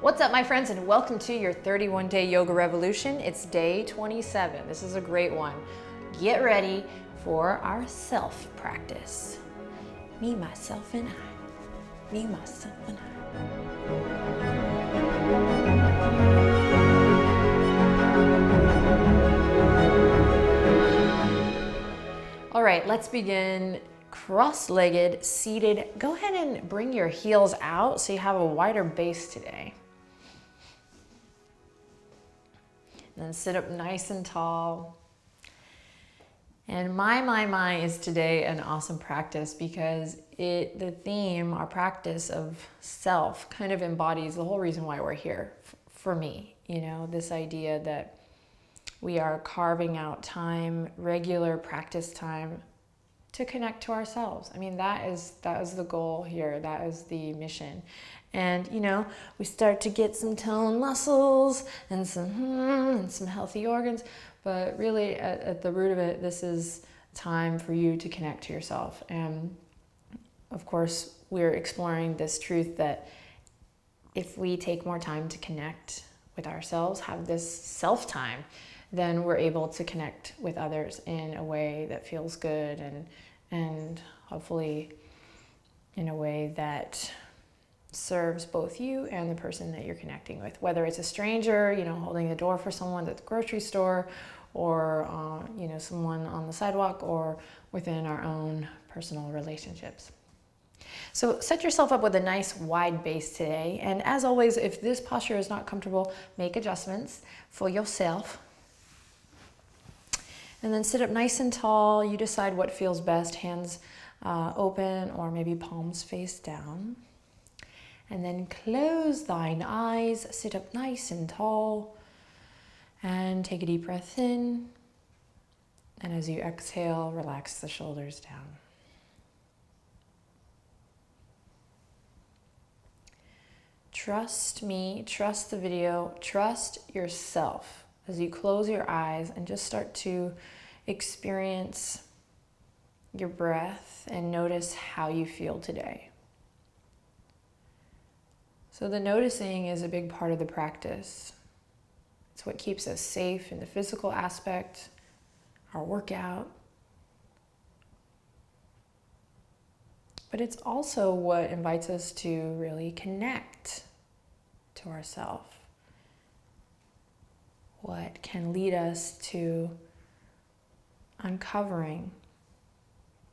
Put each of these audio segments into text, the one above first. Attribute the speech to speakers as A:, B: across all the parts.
A: What's up, my friends, and welcome to your 31-day yoga revolution. It's day 27. This is a great one. Get ready for our self practice. Me, myself, and I. Me, myself, and I. All right, let's begin. Cross-legged, seated. Go ahead and bring your heels out so you have a wider base today. And then sit up nice and tall. And my is today an awesome practice because the theme, our practice of self, kind of embodies the whole reason why we're here for me. You know, this idea that we are carving out time, regular practice time, to connect to ourselves. I mean, that is the goal here. That is the mission. And, you know, we start to get some toned muscles and some healthy organs. But really, at the root of it, this is time for you to connect to yourself. And, of course, we're exploring this truth that if we take more time to connect with ourselves, have this self-time, then we're able to connect with others in a way that feels good and hopefully in a way that serves both you and the person that you're connecting with. Whether it's a stranger, you know, holding the door for someone at the grocery store, or you know, someone on the sidewalk, or within our own personal relationships. So set yourself up with a nice wide base today. And as always, if this posture is not comfortable, make adjustments for yourself. And then sit up nice and tall. You decide what feels best, hands open or maybe palms face down. And then close thine eyes, sit up nice and tall, and take a deep breath in. And as you exhale, relax the shoulders down. Trust me, trust the video, trust yourself as you close your eyes and just start to experience your breath and notice how you feel today. So the noticing is a big part of the practice. It's what keeps us safe in the physical aspect, our workout. But it's also what invites us to really connect to ourselves. What can lead us to uncovering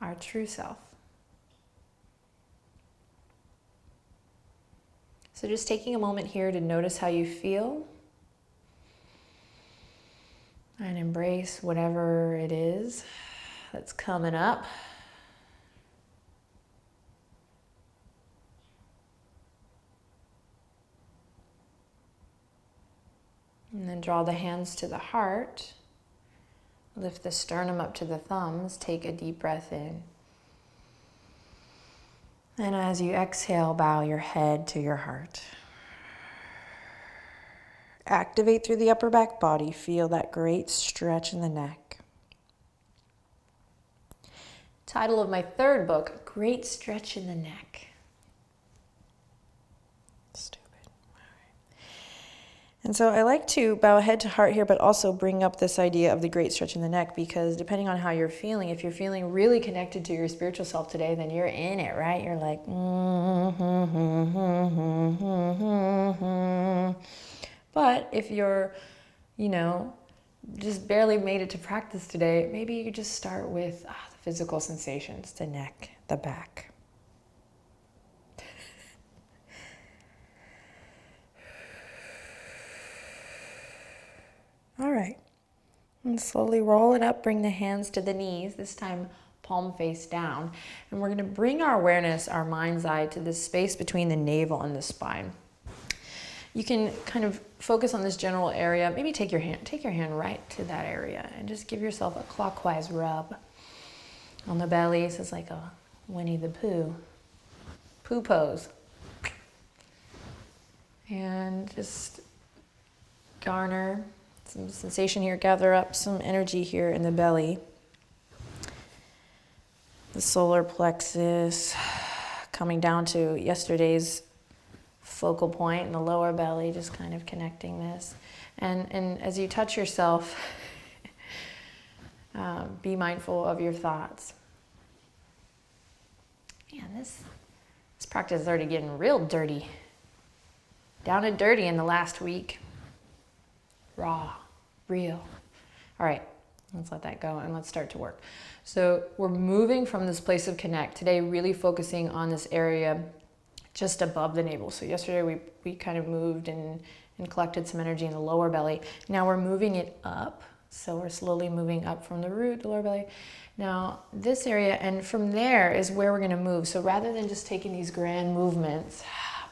A: our true self. So just taking a moment here to notice how you feel and embrace whatever it is that's coming up. And then draw the hands to the heart. Lift the sternum up to the thumbs. Take a deep breath in. And as you exhale, bow your head to your heart. Activate through the upper back body. Feel that great stretch in the neck. Title of my third book, Great Stretch in the Neck. And so I like to bow head to heart here, but also bring up this idea of the great stretch in the neck, because depending on how you're feeling, if you're feeling really connected to your spiritual self today, then you're in it, right? You're like, But if you're, you know, just barely made it to practice today, maybe you just start with the physical sensations, the neck, the back. All right, and slowly roll it up, bring the hands to the knees, this time palm face down. And we're gonna bring our awareness, our mind's eye, to this space between the navel and the spine. You can kind of focus on this general area, maybe take your hand right to that area and just give yourself a clockwise rub on the belly. So it's like a Winnie the Pooh pose. And just garner some sensation here, gather up some energy here in the belly. The solar plexus coming down to yesterday's focal point in the lower belly, just kind of connecting this. And as you touch yourself, be mindful of your thoughts. Man, this practice is already getting real dirty. Down and dirty in the last week. Raw, real. All right, let's let that go and let's start to work. So we're moving from this place of connect today, really focusing on this area just above the navel. So yesterday we kind of moved and collected some energy in the lower belly. Now we're moving it up. So we're slowly moving up from the root, the lower belly. Now this area, and from there is where we're gonna move. So rather than just taking these grand movements,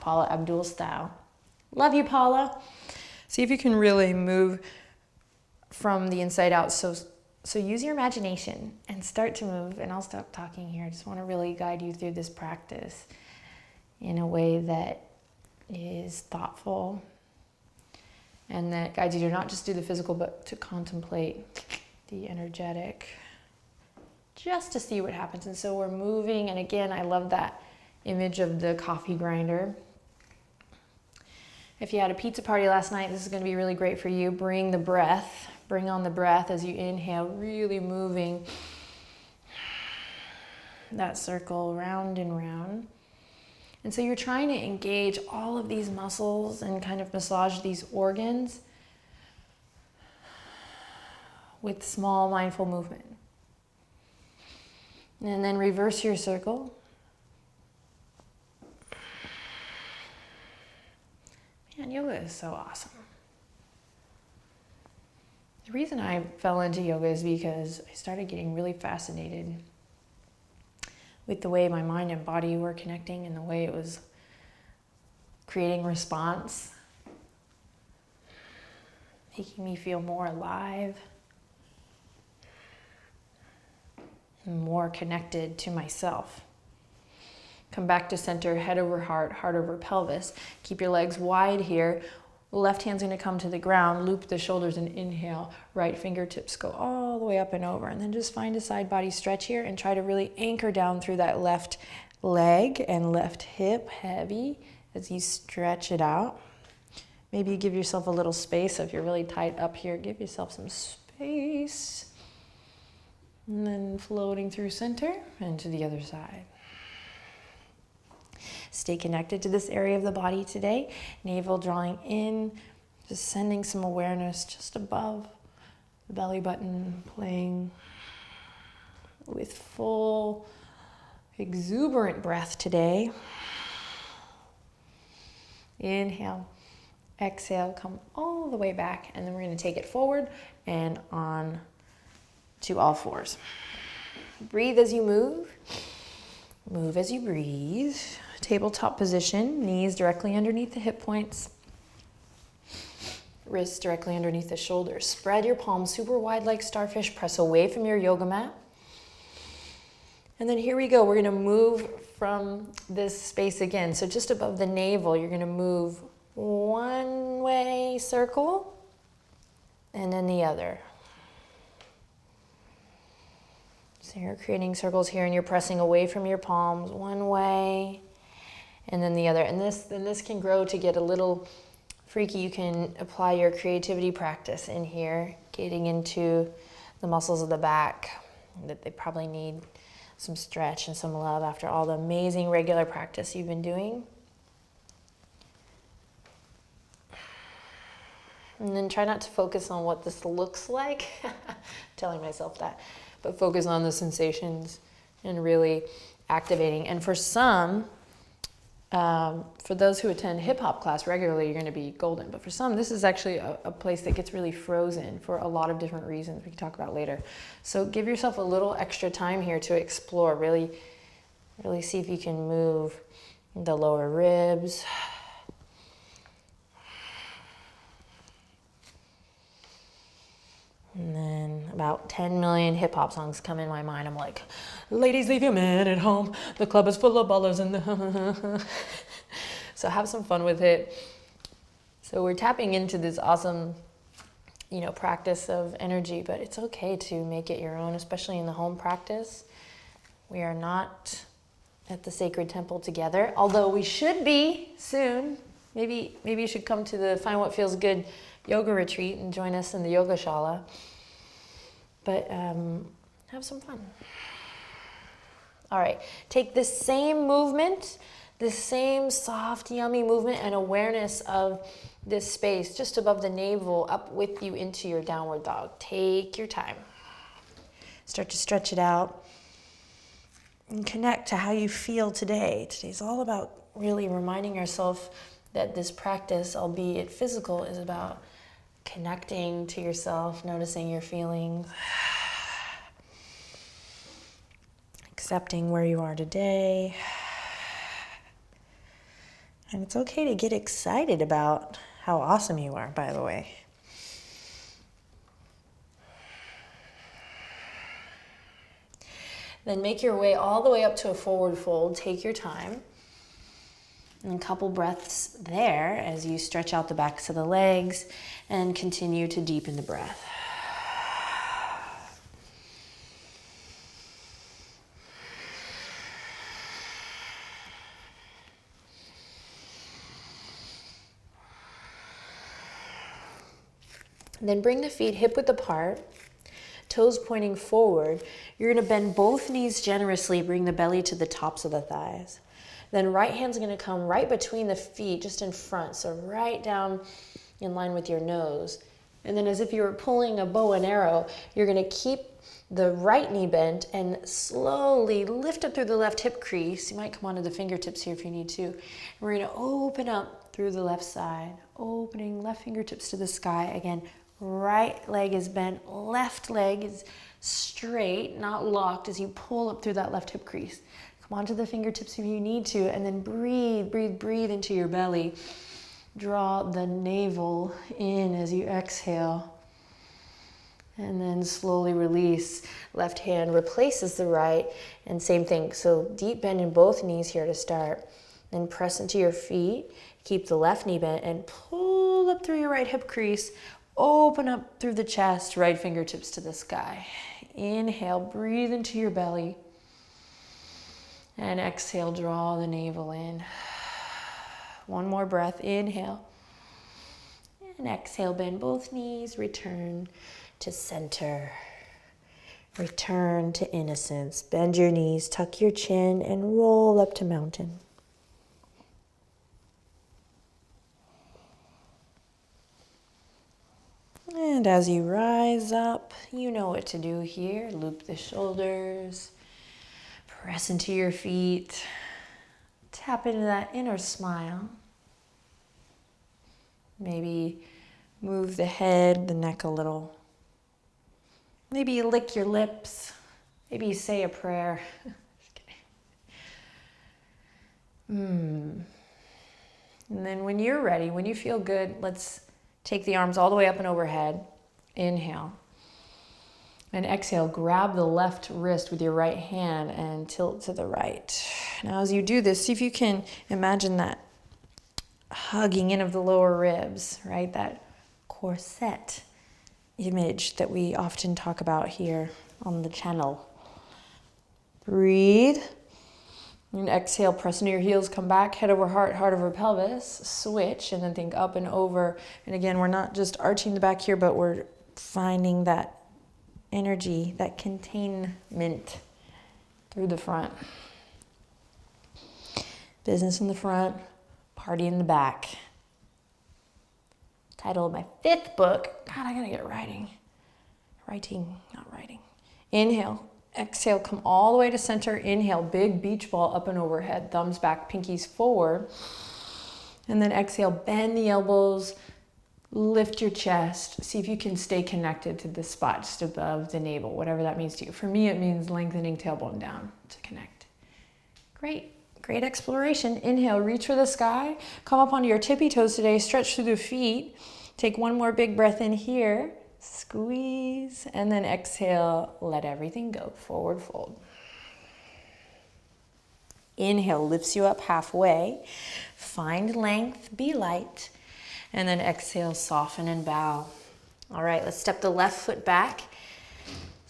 A: Paula Abdul style. Love you, Paula. See if you can really move from the inside out. So use your imagination and start to move, and I'll stop talking here. I just wanna really guide you through this practice in a way that is thoughtful and that guides you to not just do the physical, but to contemplate the energetic, just to see what happens. And so we're moving, and again, I love that image of the coffee grinder. If you had a pizza party last night, this is gonna be really great for you. Bring the breath, bring on the breath as you inhale, really moving that circle round and round. And so you're trying to engage all of these muscles and kind of massage these organs with small mindful movement. And then reverse your circle. Man, yoga is so awesome. The reason I fell into yoga is because I started getting really fascinated with the way my mind and body were connecting and the way it was creating response, making me feel more alive, and more connected to myself. Come back to center, head over heart, heart over pelvis. Keep your legs wide here. Left hand's gonna come to the ground, loop the shoulders and inhale. Right fingertips go all the way up and over. And then just find a side body stretch here and try to really anchor down through that left leg and left hip heavy as you stretch it out. Maybe you give yourself a little space. So if you're really tight up here, give yourself some space. And then floating through center and to the other side. Stay connected to this area of the body today. Navel drawing in, just sending some awareness just above the belly button, playing with full, exuberant breath today. Inhale, exhale, come all the way back, and then we're going to take it forward and on to all fours. Breathe as you move. Move as you breathe. Tabletop position, knees directly underneath the hip points. Wrists directly underneath the shoulders. Spread your palms super wide like starfish. Press away from your yoga mat. And then here we go. We're going to move from this space again. So just above the navel, you're going to move one way circle and then the other. So you're creating circles here and you're pressing away from your palms one way and then the other. And this can grow to get a little freaky. You can apply your creativity practice in here, getting into the muscles of the back that they probably need some stretch and some love after all the amazing regular practice you've been doing. And then try not to focus on what this looks like, telling myself that, but focus on the sensations and really activating. And for some, for those who attend hip hop class regularly, you're going to be golden. But for some, this is actually a place that gets really frozen for a lot of different reasons we can talk about later. So give yourself a little extra time here to explore, really see if you can move the lower ribs. And then about 10 million hip hop songs come in my mind. I'm like, ladies, leave your men at home. The club is full of ballers in the... So have some fun with it. So we're tapping into this awesome, practice of energy, but it's okay to make it your own, especially in the home practice. We are not at the sacred temple together, although we should be soon. Maybe you should come to the Find What Feels Good yoga retreat and join us in the yoga shala. But have some fun. All right, take this same movement, this same soft, yummy movement and awareness of this space just above the navel up with you into your downward dog. Take your time. Start to stretch it out and connect to how you feel today. Today's all about really reminding yourself that this practice, albeit physical, is about connecting to yourself, noticing your feelings, accepting where you are today. And it's okay to get excited about how awesome you are, by the way. Then make your way all the way up to a forward fold. Take your time. And a couple breaths there as you stretch out the backs of the legs and continue to deepen the breath. Then bring the feet hip width apart, toes pointing forward. You're going to bend both knees generously, bring the belly to the tops of the thighs. Then right hand's going to come right between the feet, just in front, so right down in line with your nose. And then as if you were pulling a bow and arrow, you're going to keep the right knee bent and slowly lift up through the left hip crease. You might come onto the fingertips here if you need to. And we're going to open up through the left side, opening left fingertips to the sky. Again, right leg is bent, left leg is straight, not locked, as you pull up through that left hip crease. Come onto the fingertips if you need to, and then breathe, breathe, breathe into your belly. Draw the navel in as you exhale. And then slowly release. Left hand replaces the right, and same thing. So deep bend in both knees here to start. Then press into your feet. Keep the left knee bent and pull up through your right hip crease. Open up through the chest, right fingertips to the sky. Inhale, breathe into your belly. And exhale, draw the navel in. One more breath, inhale. And exhale, bend both knees, return to center. Return to innocence. Bend your knees, tuck your chin, and roll up to mountain. And as you rise up, you know what to do here. Loop the shoulders, press into your feet, tap into that inner smile. Maybe move the head, the neck a little. Maybe you lick your lips. Maybe you say a prayer. Just kidding. And then when you're ready, when you feel good, let's take the arms all the way up and overhead. Inhale. And exhale, grab the left wrist with your right hand and tilt to the right. Now as you do this, see if you can imagine that hugging in of the lower ribs, right? That corset image that we often talk about here on the channel. Breathe. And exhale, press into your heels, come back, head over heart, heart over pelvis, switch, and then think up and over. And again, we're not just arching the back here, but we're finding that energy, that containment through the front. Business in the front, party in the back. Title of my 5th book. God, I gotta get writing. Writing, not writing. Inhale. Exhale, come all the way to center. Inhale, big beach ball up and overhead. Thumbs back, pinkies forward. And then exhale, bend the elbows, lift your chest. See if you can stay connected to this spot just above the navel, whatever that means to you. For me, it means lengthening tailbone down to connect. Great, great exploration. Inhale, reach for the sky. Come up onto your tippy toes today. Stretch through the feet. Take one more big breath in here. Squeeze, and then exhale, let everything go, forward fold. Inhale, lifts you up halfway. Find length, be light. And then exhale, soften and bow. All right, let's step the left foot back.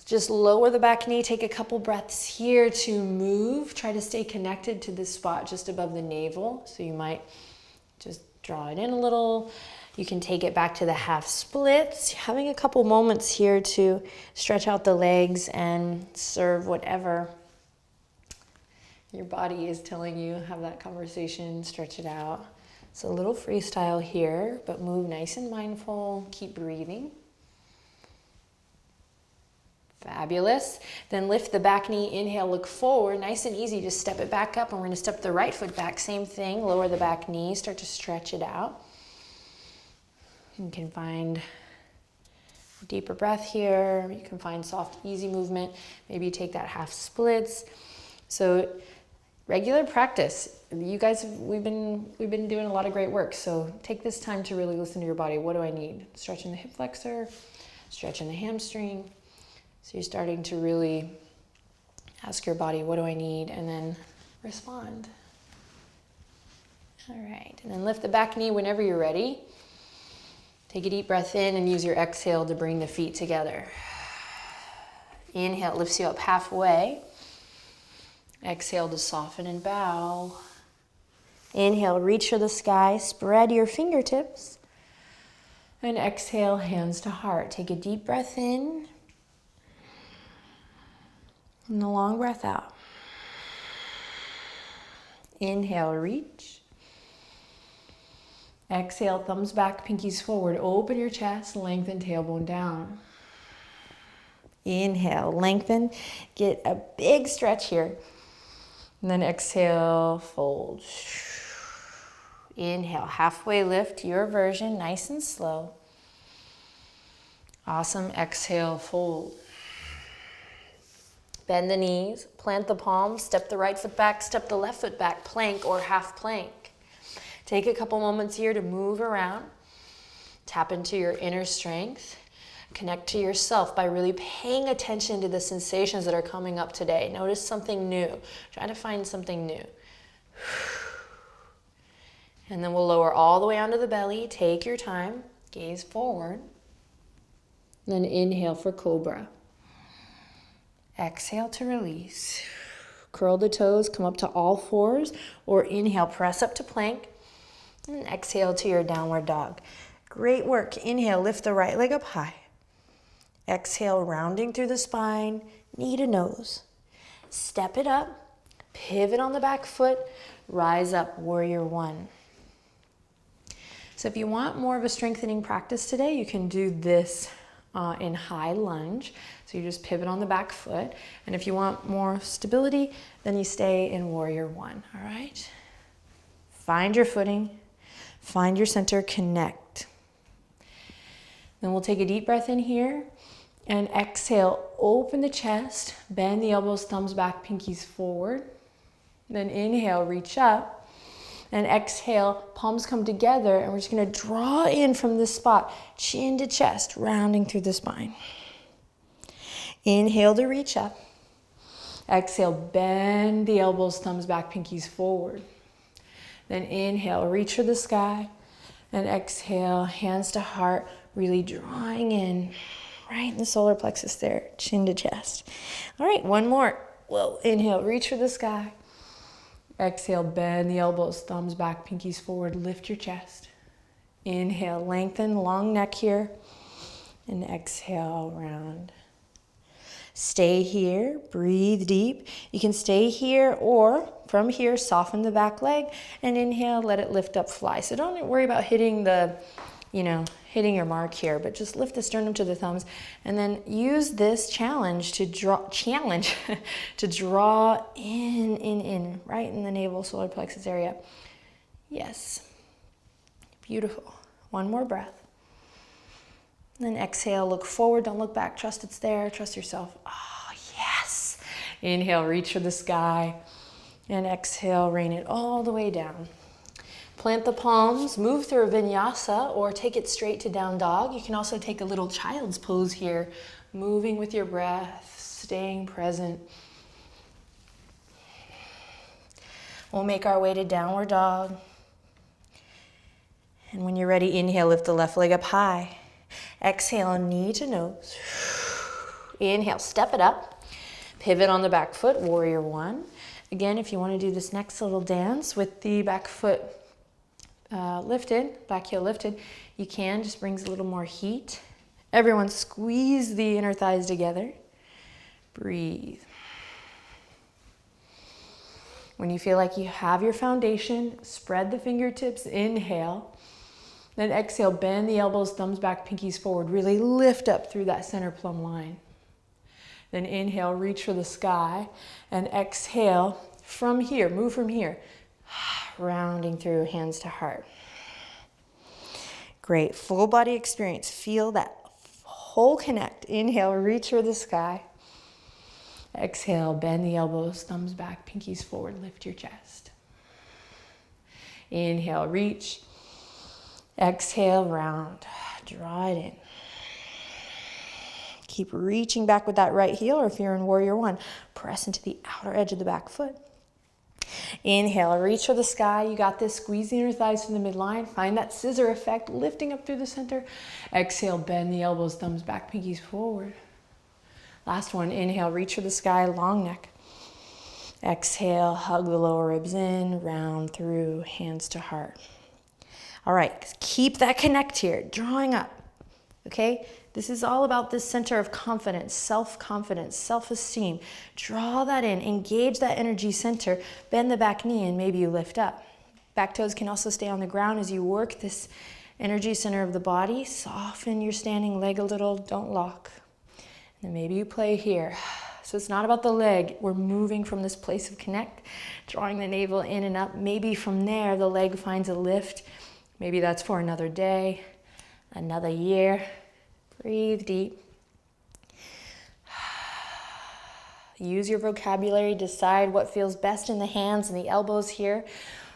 A: Just lower the back knee, take a couple breaths here to move. Try to stay connected to this spot just above the navel. So you might just Draw it in a little. You can take it back to the half splits. Having a couple moments here to stretch out the legs and serve whatever your body is telling you. Have that conversation, stretch it out. It's a little freestyle here, but move nice and mindful. Keep breathing. Fabulous. Then lift the back knee, inhale, look forward. Nice and easy, just step it back up, and we're gonna step the right foot back. Same thing, lower the back knee, start to stretch it out. You can find a deeper breath here. You can find soft, easy movement. Maybe you take that half splits. So regular practice. You guys, we've been doing a lot of great work. So take this time to really listen to your body. What do I need? Stretching the hip flexor, stretching the hamstring. So you're starting to really ask your body, what do I need? And then respond. All right, and then lift the back knee whenever you're ready. Take a deep breath in and use your exhale to bring the feet together. Inhale, lifts you up halfway. Exhale to soften and bow. Inhale, reach for the sky, spread your fingertips. And exhale, hands to heart. Take a deep breath in. And a long breath out. Inhale, reach. Exhale, thumbs back, pinkies forward. Open your chest, lengthen tailbone down. Inhale, lengthen. Get a big stretch here. And then exhale, fold. Inhale, halfway lift, your version, nice and slow. Awesome, exhale, fold. Bend the knees, plant the palms, step the right foot back, step the left foot back, plank or half plank. Take a couple moments here to move around. Tap into your inner strength. Connect to yourself by really paying attention to the sensations that are coming up today. Notice something new. Try to find something new. And then we'll lower all the way onto the belly. Take your time. Gaze forward. Then inhale for cobra. Exhale to release. Curl the toes, come up to all fours, or inhale, press up to plank. And exhale to your downward dog. Great work. Inhale, lift the right leg up high. Exhale, rounding through the spine, knee to nose. Step it up, pivot on the back foot, rise up, warrior one. So if you want more of a strengthening practice today, you can do this in high lunge. So you just pivot on the back foot. And if you want more stability, then you stay in warrior one, all right? Find your footing, find your center, connect. Then we'll take a deep breath in here and exhale, open the chest, bend the elbows, thumbs back, pinkies forward. Then inhale, reach up, and exhale, palms come together, and we're just gonna draw in from this spot, chin to chest, rounding through the spine. Inhale to reach up. Exhale, bend the elbows, thumbs back, pinkies forward. Then inhale, reach for the sky. And exhale, hands to heart, really drawing in right in the solar plexus there, chin to chest. All right, one more. Whoa, inhale, reach for the sky. Exhale, bend the elbows, thumbs back, pinkies forward, lift your chest. Inhale, lengthen, long neck here. And exhale, round. Stay here, breathe deep. You can stay here or from here, soften the back leg and inhale, let it lift up, fly. So don't worry about hitting the, hitting your mark here, but just lift the sternum to the thumbs and then use this challenge to draw, to draw in, right in the navel solar plexus area. Yes, beautiful. One more breath. And then exhale, look forward, don't look back, trust it's there, trust yourself. Oh, yes. Inhale, reach for the sky. And exhale, rain it all the way down. Plant the palms, move through a vinyasa or take it straight to down dog. You can also take a little child's pose here, moving with your breath, staying present. We'll make our way to downward dog. And when you're ready, inhale, lift the left leg up high. Exhale, knee to nose. Inhale, step it up. Pivot on the back foot, warrior one. Again, if you want to do this next little dance with the back foot lifted, back heel lifted. You can, just brings a little more heat. Everyone squeeze the inner thighs together. Breathe. When you feel like you have your foundation, spread the fingertips, inhale. Then exhale, bend the elbows, thumbs back, pinkies forward. Really lift up through that center plumb line. Then inhale, reach for the sky. And exhale from here, move from here. Rounding through, hands to heart. Great, full body experience. Feel that whole connect. Inhale, reach for the sky. Exhale, bend the elbows, thumbs back, pinkies forward, lift your chest. Inhale, reach. Exhale, round. Draw it in. Keep reaching back with that right heel, or if you're in Warrior One, press into the outer edge of the back foot. Inhale, reach for the sky. You got this. Squeeze the inner thighs from the midline. Find that scissor effect, lifting up through the center. Exhale, bend the elbows, thumbs back, pinkies forward. Last one. Inhale, reach for the sky, long neck. Exhale, hug the lower ribs in, round through, hands to heart. All right, keep that connect here, drawing up, okay? This is all about this center of confidence, self-esteem. Draw that in, engage that energy center, bend the back knee, and maybe you lift up. Back toes can also stay on the ground as you work this energy center of the body. Soften your standing leg a little, don't lock. And then maybe you play here. So it's not about the leg. We're moving from this place of connect, drawing the navel in and up. Maybe from there, the leg finds a lift. Maybe that's for another day, another year. Breathe deep. Use your vocabulary. Decide what feels best in the hands and the elbows here.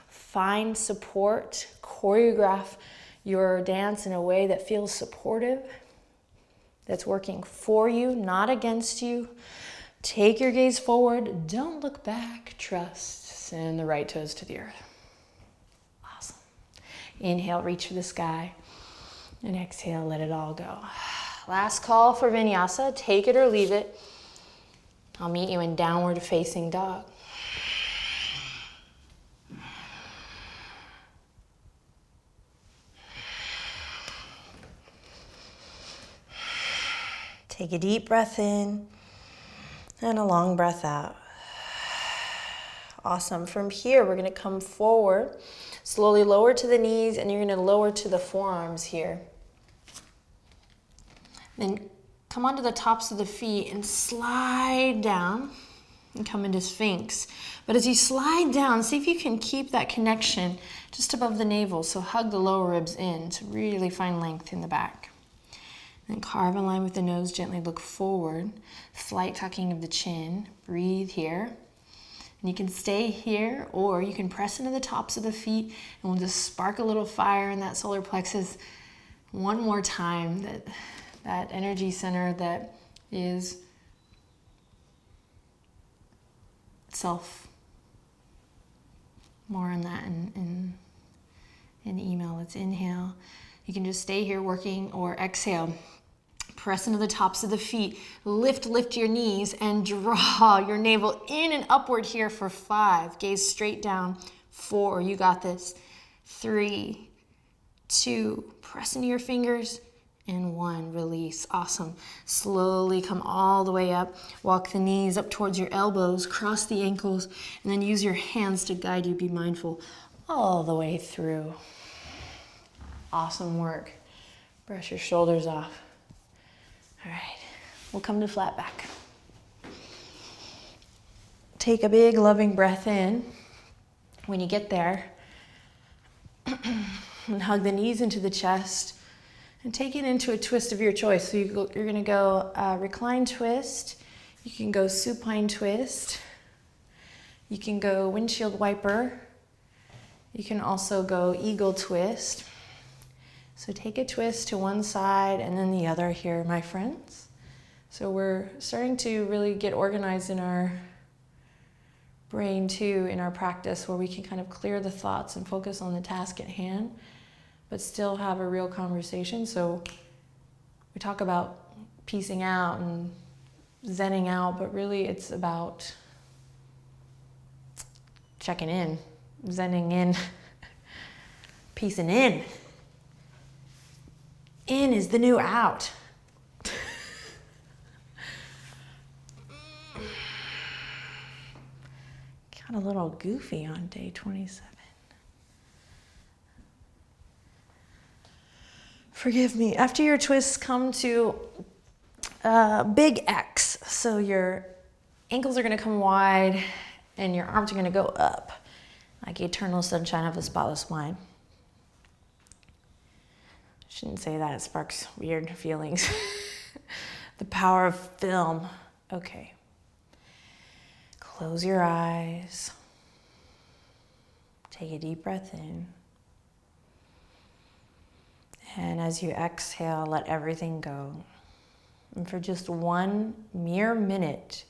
A: Find support. Choreograph your dance in a way that feels supportive, that's working for you, not against you. Take your gaze forward. Don't look back. Trust. Send the right toes to the earth. Awesome. Inhale, reach for the sky. And exhale, let it all go. Last call for vinyasa. Take it or leave it. I'll meet you in downward facing dog. Take a deep breath in and a long breath out. Awesome. From here, we're going to come forward, slowly lower to the knees, and you're going to lower to the forearms here. Then come onto the tops of the feet and slide down and come into Sphinx. But as you slide down, see if you can keep that connection just above the navel. So hug the lower ribs in to really find length in the back. Then carve a line with the nose, gently look forward. Slight tucking of the chin. Breathe here. And you can stay here, or you can press into the tops of the feet, and we'll just spark a little fire in that solar plexus one more time. That energy center that is self. More on that in email. Let's inhale. You can just stay here working, or exhale. Press into the tops of the feet. Lift your knees and draw your navel in and upward here for 5. Gaze straight down. 4, you got this. 3, 2, press into your fingers. And 1, release. Awesome. Slowly come all the way up. Walk the knees up towards your elbows. Cross the ankles. And then use your hands to guide you. Be mindful all the way through. Awesome work. Brush your shoulders off. All right. We'll come to flat back. Take a big loving breath in. When you get there, and hug the knees into the chest. And take it into a twist of your choice. So you're going to go recline twist. You can go supine twist. You can go windshield wiper. You can also go eagle twist. So take a twist to one side and then the other here, my friends. So we're starting to really get organized in our brain too, in our practice, where we can kind of clear the thoughts and focus on the task at hand, but still have a real conversation. So we talk about piecing out and zenning out, but really it's about checking in, zenning in, Peace and in. In is the new out. Got a little goofy on day 27. Forgive me. After your twists, come to big X. So your ankles are going to come wide and your arms are going to go up like eternal sunshine of a spotless mind. Shouldn't say that, it sparks weird feelings. The power of film. Okay. Close your eyes. Take a deep breath in. And as you exhale, let everything go. And for just 1 mere minute,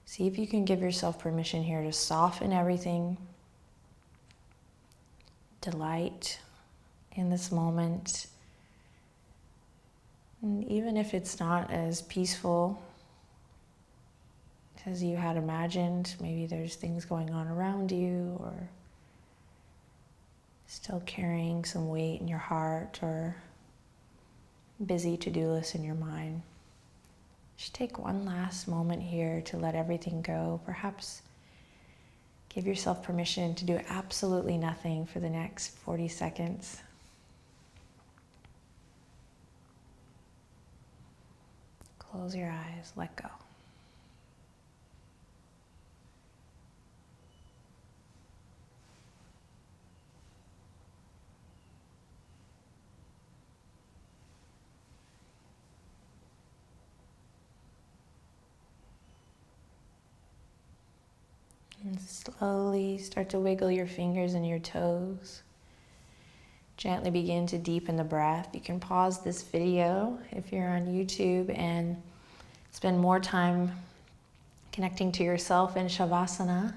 A: see if you can give yourself permission here to soften everything. Delight in this moment. And even if it's not as peaceful as you had imagined, maybe there's things going on around you, or still carrying some weight in your heart, or busy to-do list in your mind. Just take one last moment here to let everything go. Perhaps give yourself permission to do absolutely nothing for the next 40 seconds. Close your eyes, let go. And slowly start to wiggle your fingers and your toes. Gently begin to deepen the breath. You can pause this video if you're on YouTube and spend more time connecting to yourself in Shavasana.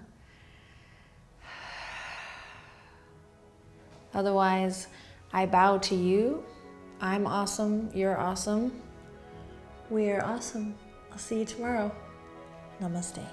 A: Otherwise, I bow to you. I'm awesome. You're awesome. We're awesome. I'll see you tomorrow. Namaste.